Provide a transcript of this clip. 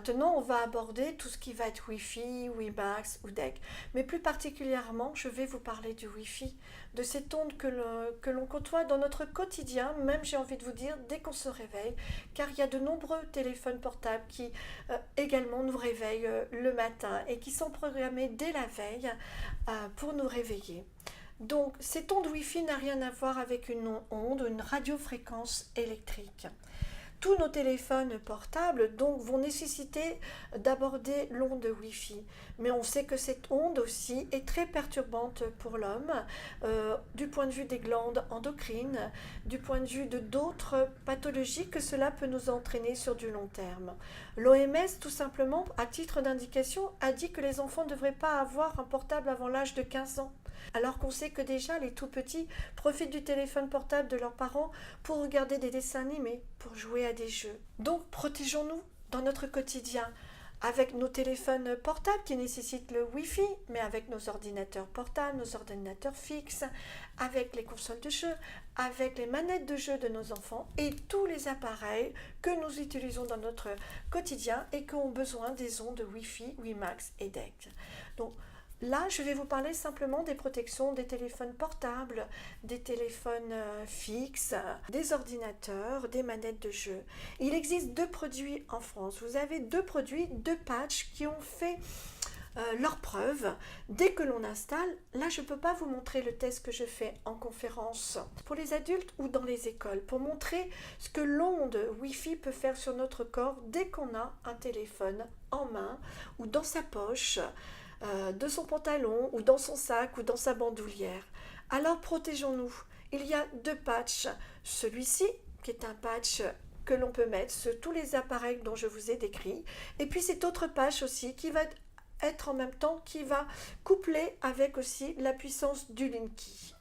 Maintenant, on va aborder tout ce qui va être Wi-Fi, WiMAX ou DEC. Mais plus particulièrement, je vais vous parler du Wi-Fi, de cette onde que l'on côtoie dans notre quotidien, même j'ai envie de vous dire, dès qu'on se réveille, car il y a de nombreux téléphones portables qui également nous réveillent le matin et qui sont programmés dès la veille pour nous réveiller. Donc, cette onde Wi-Fi n'a rien à voir avec une onde, une radiofréquence électrique. Tous nos téléphones portables donc vont nécessiter d'aborder l'onde Wi-Fi. Mais on sait que cette onde aussi est très perturbante pour l'homme, du point de vue des glandes endocrines, du point de vue de d'autres pathologies que cela peut nous entraîner sur du long terme. L'OMS, tout simplement, à titre d'indication, a dit que les enfants ne devraient pas avoir un portable avant l'âge de 15 ans. Alors qu'on sait que déjà les tout petits profitent du téléphone portable de leurs parents pour regarder des dessins animés, pour jouer à des jeux. Donc protégeons-nous dans notre quotidien avec nos téléphones portables qui nécessitent le Wi-Fi, mais avec nos ordinateurs portables, nos ordinateurs fixes, avec les consoles de jeux, avec les manettes de jeu de nos enfants et tous les appareils que nous utilisons dans notre quotidien et qui ont besoin des ondes Wi-Fi, WiMAX et DECT. Donc, là, je vais vous parler simplement des protections des téléphones portables, des téléphones fixes, des ordinateurs, des manettes de jeu. Il existe 2 produits en France. Vous avez 2 produits, 2 patchs qui ont fait leur preuve. Dès que l'on installe, là je ne peux pas vous montrer le test que je fais en conférence pour les adultes ou dans les écoles, pour montrer ce que l'onde Wi-Fi peut faire sur notre corps dès qu'on a un téléphone en main ou dans sa poche, de son pantalon ou dans son sac ou dans sa bandoulière. Alors protégeons-nous. Il y a 2 patchs. Celui-ci, qui est un patch que l'on peut mettre sur tous les appareils dont je vous ai décrit. Et puis cet autre patch aussi qui va être en même temps, qui va coupler avec aussi la puissance du Linky.